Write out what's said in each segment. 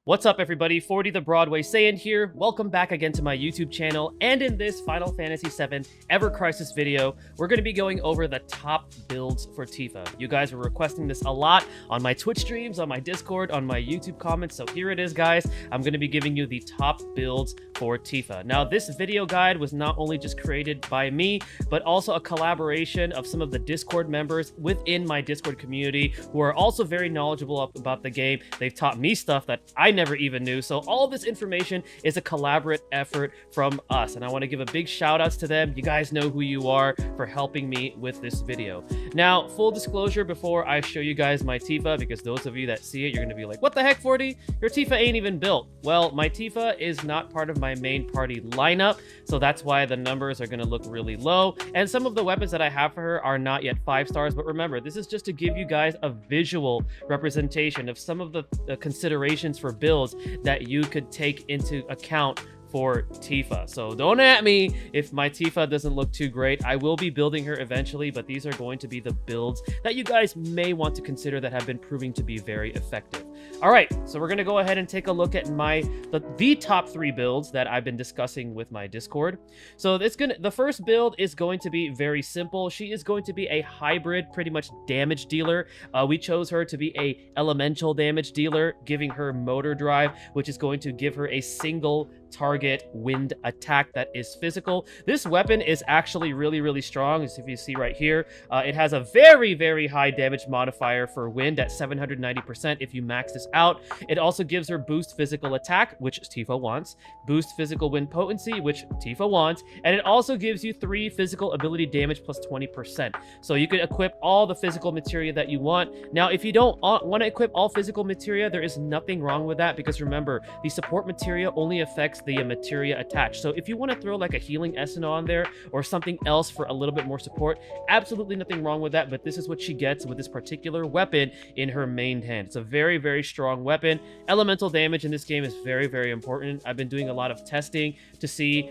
What's up, everybody? 40 the Broadway Saiyan here. Welcome back again to my YouTube channel. And in this Final Fantasy VII Ever Crisis video, we're going to be going over the top builds for Tifa. You guys were requesting this a lot on my Twitch streams, on my Discord, on my YouTube comments. So here it is, guys. I'm going to be giving you the top builds for Tifa. Now, this video guide was not only just created by me, but also a collaboration of some of the Discord members within my Discord community who are also very knowledgeable about the game. They've taught me stuff that I never even knew. So all this information is a collaborative effort from us, and I want to give a big shout outs to them. You guys know who you are for helping me with this video. Now, full disclosure before I show you guys my Tifa, because those of you that see it, you're going to be like, what the heck, 40? Your Tifa ain't even built. Well, my Tifa is not part of my main party lineup, so that's why the numbers are going to look really low, and some of the weapons that I have for her are not yet 5 stars. But remember, this is just to give you guys a visual representation of some of the considerations for builds that you could take into account for Tifa. So don't at me if my Tifa doesn't look too great. I will be building her eventually, but these are going to be the builds that you guys may want to consider that have been proving to be very effective. All right, so we're going to go ahead and take a look at the top 3 builds that I've been discussing with my Discord. So the first build is going to be very simple. She is going to be a hybrid, pretty much damage dealer. We chose her to be a elemental damage dealer, giving her motor drive, which is going to give her a single target wind attack that is physical. This weapon is actually really strong, as if you see right here. It has a very high damage modifier for wind at 790% if you max this out. It also gives her boost physical attack, which Tifa wants, boost physical wind potency, which Tifa wants, and it also gives you 3 physical ability damage plus 20%. So you can equip all the physical materia that you want. Now, if you don't want to equip all physical materia, there is nothing wrong with that, because remember, the support materia only affects the materia attached. So if you want to throw like a healing essence on there or something else for a little bit more support, absolutely nothing wrong with that. But this is what she gets with this particular weapon in her main hand. It's a very strong weapon. Elemental damage in this game is very important. I've been doing a lot of testing to see,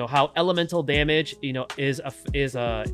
how elemental damage, is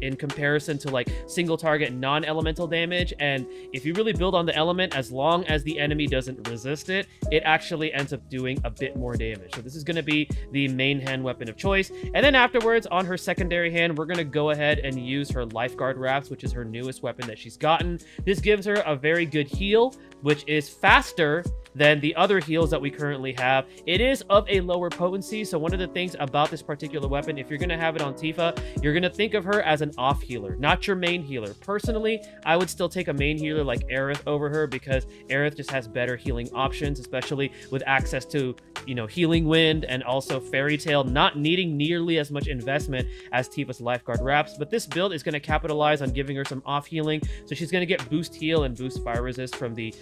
in comparison to like single target non-elemental damage. And if you really build on the element, as long as the enemy doesn't resist it, it actually ends up doing a bit more damage. So this is going to be the main hand weapon of choice. And then afterwards, on her secondary hand, we're going to go ahead and use her Lifeguard wraps, which is her newest weapon that she's gotten. This gives her a very good heal, which is faster than the other heals that we currently have. It is of a lower potency, so one of the things about this particular weapon, if you're going to have it on Tifa, you're going to think of her as an off healer, not your main healer. Personally, I would still take a main healer like Aerith over her, because Aerith just has better healing options, especially with access to, healing wind and also Fairy Tail not needing nearly as much investment as Tifa's Lifeguard wraps. But this build is going to capitalize on giving her some off healing, so she's going to get boost heal and boost fire resist from the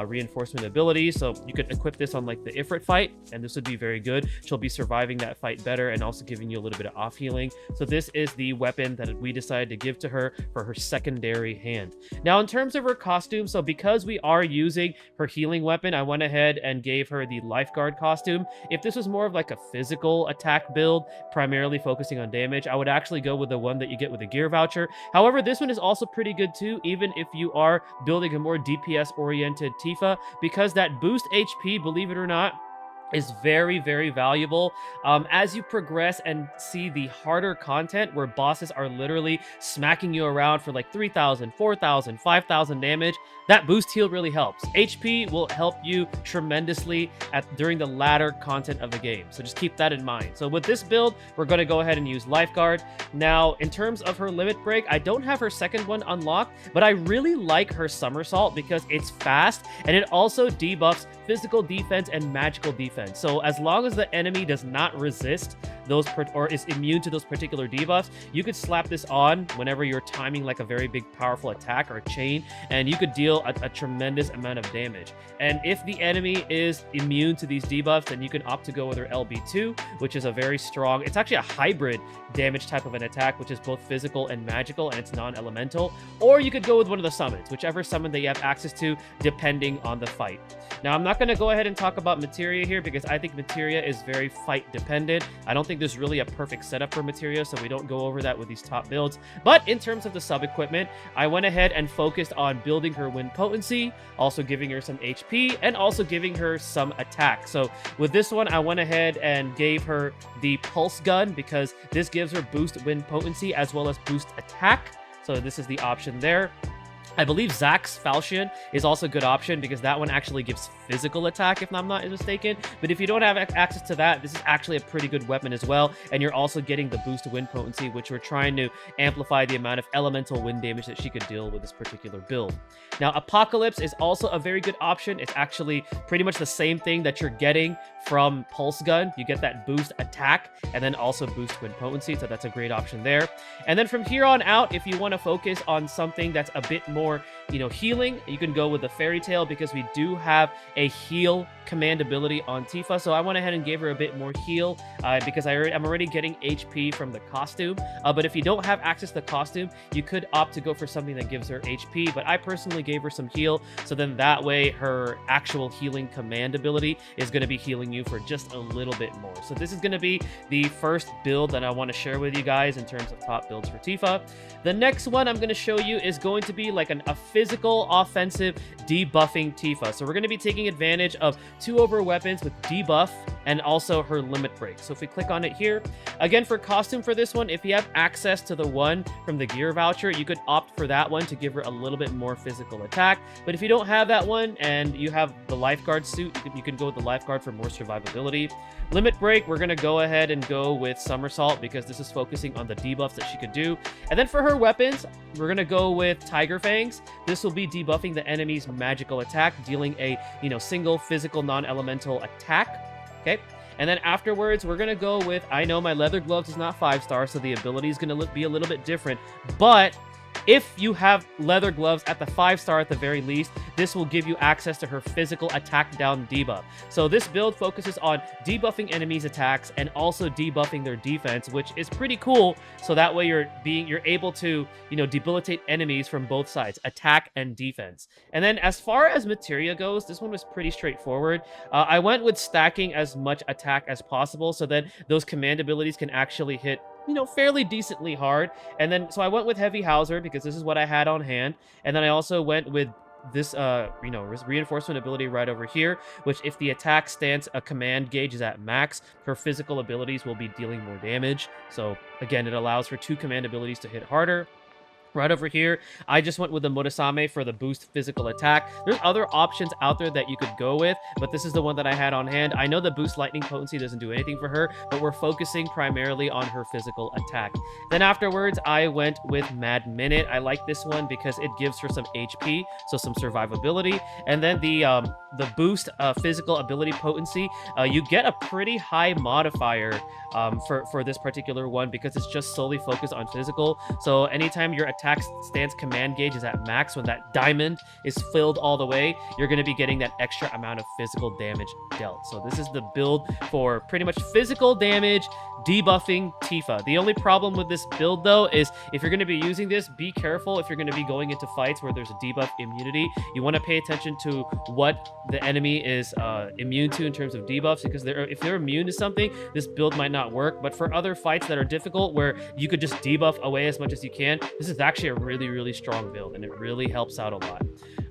reinforcement abilities. So you could equip this on like the Ifrit fight, and this would be very good. She'll be surviving that fight better and also giving you a little bit of off healing. So this is the weapon that we decided to give to her for her secondary hand. Now, in terms of her costume, so because we are using her healing weapon, I went ahead and gave her the Lifeguard costume. If this was more of like a physical attack build, primarily focusing on damage, I would actually go with the one that you get with a gear voucher. However, this one is also pretty good too, even if you are building a more DPS oriented Tifa, because that boost HP, believe it or not, is very valuable. As you progress and see the harder content where bosses are literally smacking you around for like 3,000, 4,000, 5,000 damage, that boost heal really helps. HP will help you tremendously during the latter content of the game, so just keep that in mind. So with this build, we're going to go ahead and use Lifeguard. Now, in terms of her limit break, I don't have her second one unlocked, but I really like her somersault because it's fast and it also debuffs physical defense and magical defense. So as long as the enemy does not resist those or is immune to those particular debuffs, you could slap this on whenever you're timing like a very big powerful attack or a chain, and you could deal a tremendous amount of damage. And if the enemy is immune to these debuffs, then you can opt to go with her LB2, which is a very strong, it's actually a hybrid damage type of an attack, which is both physical and magical, and it's non-elemental. Or you could go with one of the summons, whichever summon that you have access to, depending on the fight. Now, I'm not going to go ahead and talk about materia here, because I think Materia is very fight dependent. I don't think there's really a perfect setup for Materia, so we don't go over that with these top builds. But in terms of the sub equipment, I went ahead and focused on building her wind potency, also giving her some HP, and also giving her some attack. So with this one, I went ahead and gave her the pulse gun because this gives her boost wind potency as well as boost attack. So this is the option there. I believe Zack's Falchion is also a good option because that one actually gives physical attack, if I'm not mistaken. But if you don't have access to that, this is actually a pretty good weapon as well. And you're also getting the boost wind potency, which we're trying to amplify the amount of elemental wind damage that she could deal with this particular build. Now, Apocalypse is also a very good option. It's actually pretty much the same thing that you're getting from Pulse Gun. You get that boost attack and then also boost wind potency, so that's a great option there. And then from here on out, if you want to focus on something that's a bit more, healing, you can go with the Fairy Tail because we do have a heal command ability on Tifa. So I went ahead and gave her a bit more heal because I'm already getting HP from the costume. But if you don't have access to the costume, you could opt to go for something that gives her HP. But I personally gave her some heal, so then that way her actual healing command ability is going to be healing you for just a little bit more. So this is going to be the first build that I want to share with you guys in terms of top builds for Tifa. The next one I'm going to show you is going to be like a physical offensive debuffing Tifa. So we're going to be taking advantage of 2 over weapons with debuff and also her limit break. So if we click on it here, again for costume for this one, if you have access to the one from the gear voucher, you could opt for that one to give her a little bit more physical attack. But if you don't have that one and you have the Lifeguard suit, you can go with the Lifeguard for more survivability. Limit break, we're going to go ahead and go with Somersault because this is focusing on the debuffs that she could do. And then for her weapons, we're going to go with Tiger Fangs. This will be debuffing the enemy's magical attack, dealing a, single physical non-elemental attack. Okay. And then afterwards, we're going to go with, I know my leather gloves is not 5-star, so the ability is going to be a little bit different. But if you have leather gloves at the 5-star at the very least, this will give you access to her physical attack down debuff. So this build focuses on debuffing enemies' attacks and also debuffing their defense, which is pretty cool. So that way you're able to, debilitate enemies from both sides, attack and defense. And then as far as materia goes, this one was pretty straightforward. I went with stacking as much attack as possible, so then those command abilities can actually hit fairly decently hard. And then, so I went with Heavy Hauser because this is what I had on hand. And then I also went with this, reinforcement ability right over here, which if the attack stance command gauge is at max, her physical abilities will be dealing more damage. So again, it allows for 2 command abilities to hit harder. Right over here, I just went with the Morisame for the boost physical attack. There's other options out there that you could go with, but this is the one that I had on hand. I know the boost lightning potency doesn't do anything for her, but we're focusing primarily on her physical attack. Then afterwards, I went with Mad Minute. I like this one because it gives her some HP, so some survivability. And then the boost physical ability potency, you get a pretty high modifier for this particular one because it's just solely focused on physical. So anytime your attack stance command gauge is at max, when that diamond is filled all the way, you're going to be getting that extra amount of physical damage dealt. So this is the build for pretty much physical damage debuffing Tifa. The only problem with this build though is if you're going to be using this, be careful if you're going to be going into fights where there's a debuff immunity. You want to pay attention to what the enemy is immune to in terms of debuffs, because if they're immune to something, this build might not work. But for other fights that are difficult where you could just debuff away as much as you can, this is actually a really strong build and it really helps out a lot.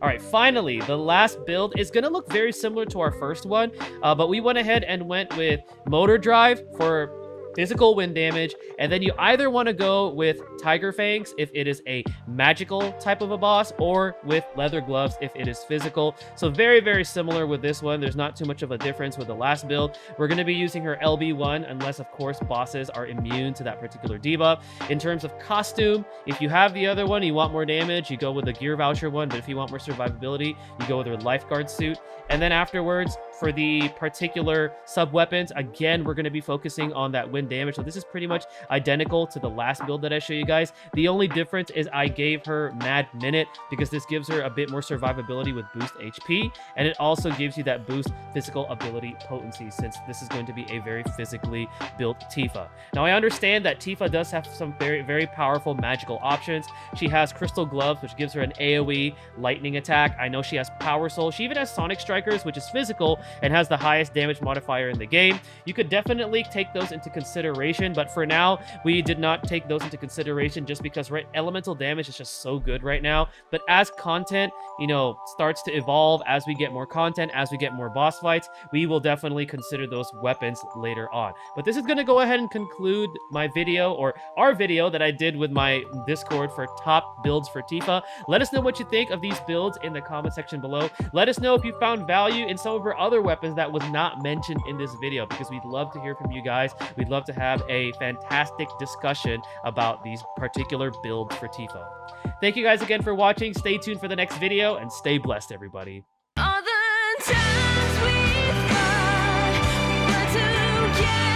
All right, finally, the last build is going to look very similar to our first one, but we went ahead and went with Motor Drive for physical wind damage, and then you either want to go with Tiger Fangs if it is a magical type of a boss, or with Leather Gloves if it is physical. So very similar with this one. There's not too much of a difference with the last build. We're going to be using her LB1 unless of course bosses are immune to that particular debuff. In terms of costume, if you have the other one, you want more damage, you go with the gear voucher one, but if you want more survivability, you go with her Lifeguard suit. And then afterwards, for the particular sub-weapons, again, we're going to be focusing on that wind damage. So this is pretty much identical to the last build that I show you guys. The only difference is I gave her Mad Minute because this gives her a bit more survivability with boost HP. And it also gives you that boost physical ability potency, since this is going to be a very physically built Tifa. Now, I understand that Tifa does have some very powerful magical options. She has Crystal Gloves, which gives her an AoE lightning attack. I know she has Power Soul. She even has Sonic Strike, strikers, which is physical and has the highest damage modifier in the game. You could definitely take those into consideration, but for now, we did not take those into consideration just because elemental damage is just so good right now. But as content, you know, starts to evolve, as we get more content, as we get more boss fights, we will definitely consider those weapons later on. But this is going to go ahead and conclude my video, or our video that I did with my Discord for top builds for Tifa. Let us know what you think of these builds in the comment section below. Let us know if you found value in some of our other weapons that was not mentioned in this video, because we'd love to hear from you guys. We'd love to have a fantastic discussion about these particular builds for Tifa. Thank you guys again for watching. Stay tuned for the next video, and stay blessed, everybody. All the times we fought, we were together.